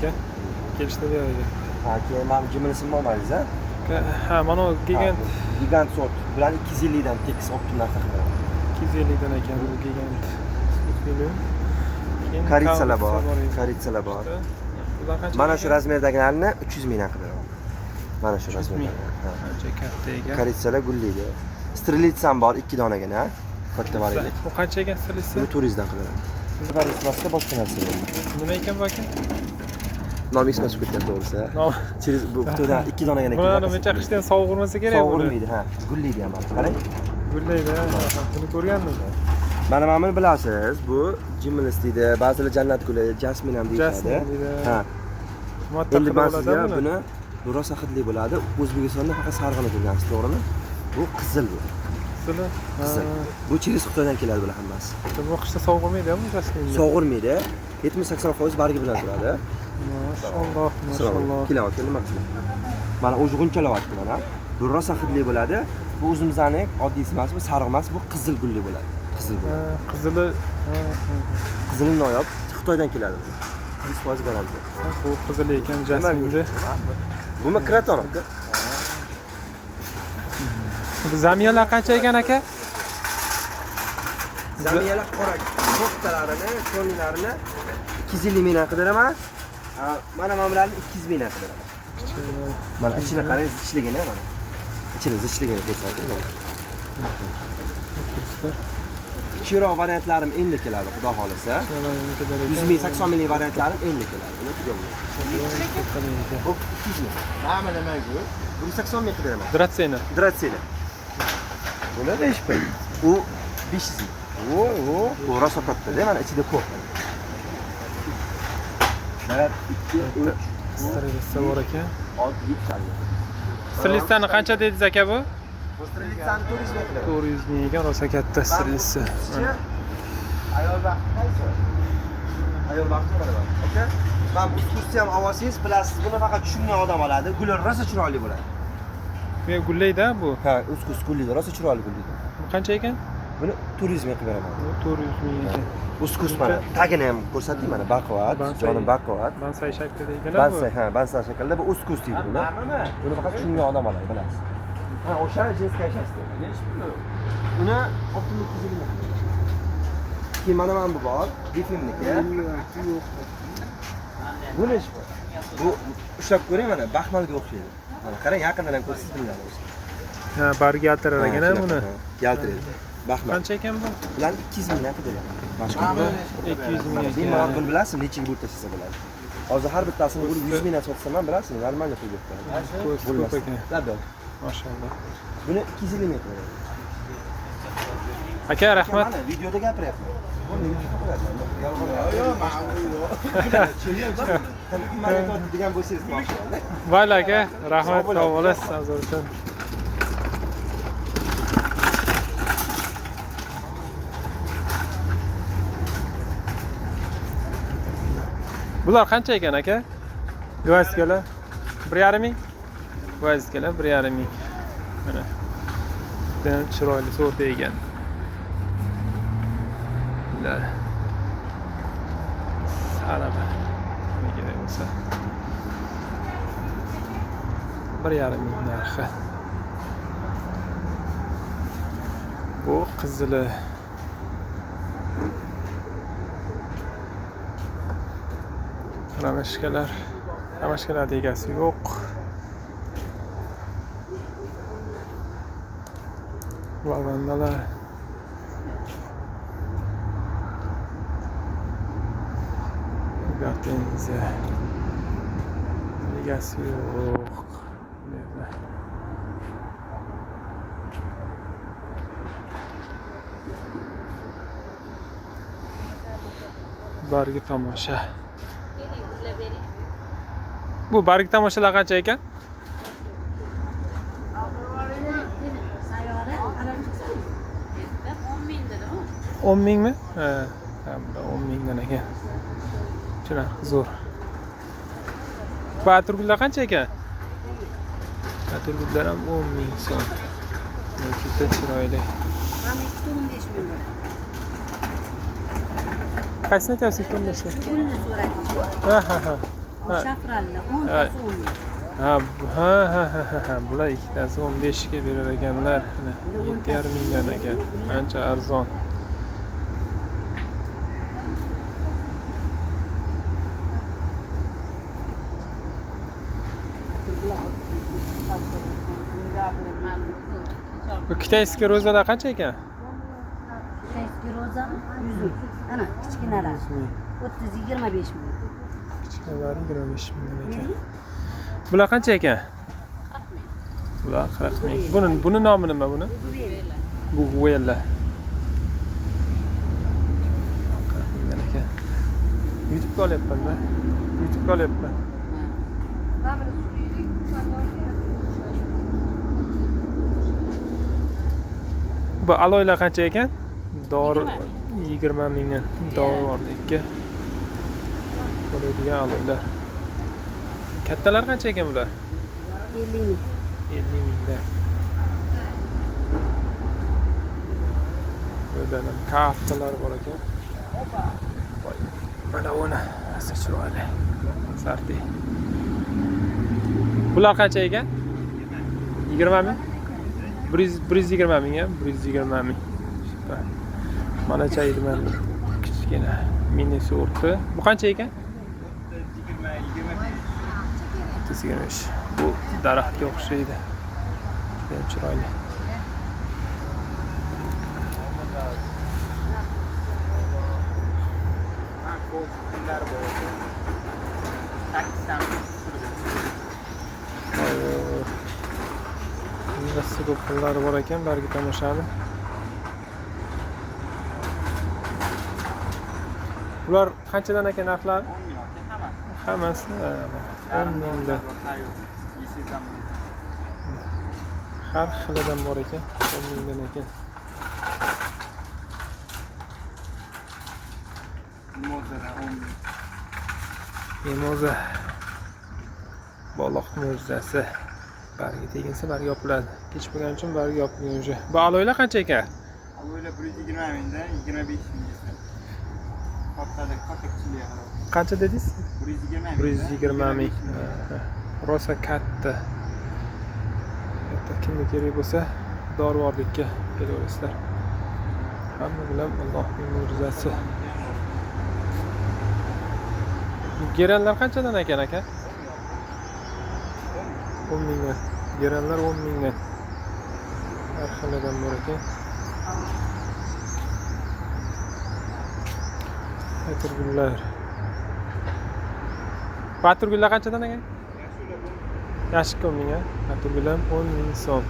aka. Kelishdi yo'q. Ha, keyin men jumlasini olmadingiz a? Ha, mana o gigant. Gigant sort. Bularni 250 dan tekis optim narx qiladi. 250 dan ekan bu gigant. Koritsalar bor. Koritsalar bor. Mana shu razmerdagilarni 300 mingdan qilib beraman. Mana shu razmerdagi. Qancha katta ekan. Koritsalar gullaydi. Strelitsan bor 2 donagina. Katta variant. Bu qancha ekan strelitsa? Bu turizmdan qiladi. Koritsalar boshqa narsa. Nima ekan bu aka? Nom ismi ketgan to'g'risi. Через bu to'da 2 donagina keladi. Buni necha qishdan sovug'urmasa kerak bu. Sovug'urmaydi, ha. Gullaydi ham. Qarang. Gullaydi. Buni ko'rgandim. Mana buni bilasiz. Bu Jimlis deydi, ba'zilar jannat guli, jasmin ham deyishadi. Ha. Endi men sizga buni rosa hidli bo'ladi. O'zbekistonda faqat sarg'ini ko'rgansiz, to'g'rimi? Bu qizil bu. Qizil. Bu Chiliz Xitoydan keladi bular hammasi. Bu qishda sovug'urmaydi-ku jasmin. Sovug'urmaydi. 70-80% bargi bilan turadi. Maşallah, maşallah. Kilovat nima qiladi? Mana o'zg'unchalayapti mana. Bu rosa hidli bo'ladi. Bu o'zimizning oddiy emas, bu sariq emas, bu qizil gulli bo'ladi. Qizil bo'ladi. Qizili. Qizili noyob Xitoydan keladi. 100% garantiya. Bu qizil ekan jasminda. Buni kraton. Bu zamiyalar qancha ekan aka? Zamiyalar qora ko'ktalarini, ko'nlarini 250 mingdan qidiraman. Mana bularni 200 mingdan qidiraman. Mana ichini qarang, zichligini mana. Ichini zichligini ko'rsating. Kichikroq variantlarim endi keladi, xudo xolisa. 100 ming, 80 ming variantlarim endi keladi. Buni tugamaydi. Bu 200 ming. Nima bu? Bu 80 ming qidiraman. Dratsena. Buni da ish qo'y. U 500 ming. Bu rosa katta-da, mana ichida ko'p. 1 2 3 Strelitsa bor ekan. 6 7 Strelitsani qancha dedingiz aka bu? Bu strelitsani 400 ming qiladi. 400 ming ekan, rosa katta strelitsa. Ayol baxti qaysi? Ayol baxti mana bor. Aka, men bu kursni ham olsangiz, bilasiz, buni faqat tushungan odam oladi. Guli rosa chiroyli bo'ladi. Bu gullaydi bu? Ha, uskus gullaydi, rosa chiroyli gullaydi. Bu qancha ekan? Buni 400 ming qilib beraman. Bu 400 ming ekan. Uskus mana. Tagini ham ko'rsating mana, baquvvat, jonim baquvvat. Bansay shaklida ekan bu. Bansay, ha, bansay shaklida bu uskus deydi buni. Buni faqat tushungan odam oladi, bilasiz. Ha, o'sha jinska yashashdi. Uni optimlik tizimida. Keyin mana bu bor, defimniki. Buni bu ushlab ko'ring mana, baxmalga o'xshaydi. Mana qarang, yaqindan ham ko'rsangiz biladi. Ha, barga yaltirar ekan buni. Yaltiraydi. Baxmal. Qancha ekan bu? Bular 200 mingdan qidiraman. Boshqa 200 ming ekan. Bemalol buni bilasizmi, nechiga bo'lib tashlasa bo'ladi. Hozir har bittasini bo'lib 100 mingdan sotsam ham bilasizmi, normalniy pul berib Ko'p ekan. Tabiiy. Mashallah. Buni 250 ming qiladi. Aka, rahmat. Mana videoda gapiryapman. Buni degan bo'lsangiz maqsad. Mayli aka, rahmat, sog' bo'lasiz, azizlar. Bular qancha ekan aka? Gvazkalar 1,5 ming. Gvazkalar 1,5 ming. Mana. Ben chiroyli sort ekan. Bular. Salama. Nima kerak bo'lsa. 1,5 ming narxi. Bu qizili. Ramashkalar egasi yo'q. Vagondalar. Gatenza. Egasi yo'q. Bargi tomosha. Bu bargi tomoshalar qancha ekan? 10 mingmi? Ha, 10 mingdan ekan. Shuna zo'r. Bu atirgullar qancha ekan? Atirgullar ham 10 ming so'm. Juda chiroyli. Mana 15 ming. Qaysini aytyapsiz 15 ming? Pulni so'rayapsiz. Ha. O shafranli 10 tasi 10 ming. Ha. Bular ikkitasi 15 ga berar ekanlar. 7,5 mingdan ekan. Ancha arzon. Bu kitayskiy ro'zalar qancha ekan? Eski roza 100 ming. Ana kichkinalar 30-25 ming. Kichkinalari 25 mingdan ekan. Bular qancha ekan? 40 ming. Bular 40 ming. Buni nomi nima buni? Bu Guella. 40 mingdan ekan. YouTube'ga olyapman-da. YouTube'ga olyapman. Bu aloylar qancha ekan? Dori 20 mingdan. Dorilikka bo'ladigan aloylar. Kattalar qancha ekan bular? 50 ming. 50 mingdan. Bulardan kaftalar bor ekan. Voy, mana buni asli chiroyli. Sarti. Bular qancha ekan? 20 ming. 120 ming ya, 120 ming. Mana chaydiman kichkina mini sorti. Bu qancha ekan? 25. Bu daraxtga o'xshaydi. Juda chiroyli. Nasıl ko'plar bor ekan, bargi tomoshani. Bular qanchadan ekan narxlari? 10 ming hammasi. Hammasi 10 mingdan. Har xilidan bor ekan, 10 mingdan ekan. Mimoza. Boloq mo'jizasi. Bargi teginsa bargi yopiladi. Kechmagan uchun bargi yopilgan o'sha. Bu aloylar qancha ekan? Aloylar 120 mingdan 25 minggacha. Katta kichikligiga qarab. Qancha dedingiz? 120 ming. 120 ming. Rosa katta. Katta kimga kerak bo'lsa, dorvorlikka kelaverasizlar. Hamma bilan Allohning mo'jizasi. Geranlar qanchadan ekan aka? 10 mingdan. Geranlar 10 mingdan. Har xilidan bor ekan. Baturgullar. Baturgullar qanchadan ekan? Yashik 10 ming a. Baturgullar 10 ming so'm.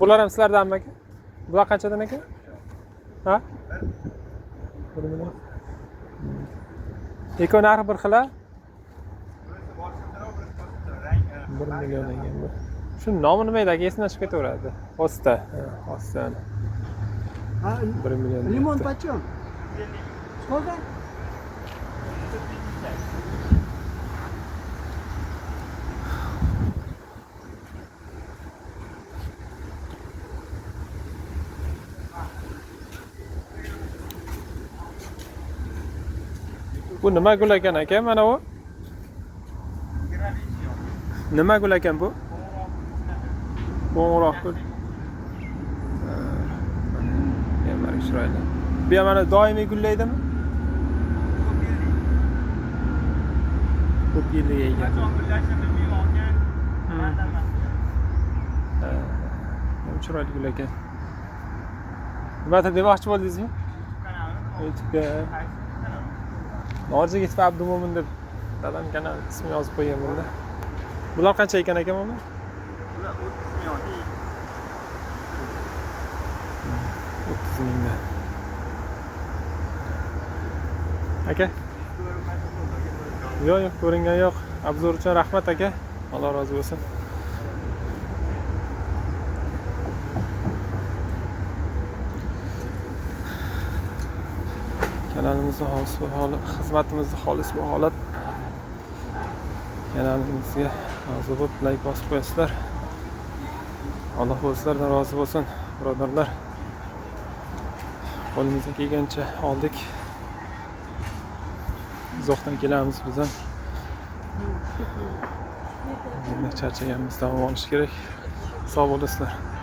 Bular ham sizlardanmi aka? Bular qanchadan ekan? Ha? 1 million. Eko narxi bir xil a? 1 million ekan bu. Shu nomi nima edi aka? Esimdan chiqib ketaveradi. Osta. Osta. 1 million. Limon почем? Сколько? Bu nima gul ekan aka? Mana bu. Nima gul ekan bu? Qo'ng'iroq gul. Yana chiroyli. Bu ham mana doimiy gullaydimi? Ko'p yillik ekan. Chiroyli gul ekan. Nima demoqchi bo'ldingizmi? YouTube'ga Norjigit va Abdumo'min deb dadam kanal ismi yozib qo'yganman-da. Bular qancha ekan aka mana? Bular 30 mingdan. Aka? Yo'q, ko'ringan yo'q. Obzor uchun rahmat aka. Alloh rozi bo'lsin. Kanalimizni xolis va holat, xizmatimizni xolis va holat kanalimizga rozi bo'lib, like bosib qo'yasizlar. Alloh o'zlaridan rozi bo'lsin, birodarlar. Qo'limizdan kelgancha oldik. Uzoqdan kelamiz biz ham. Endi charchaganmiz, dam olish kerak. Sog' bo'lasizlar.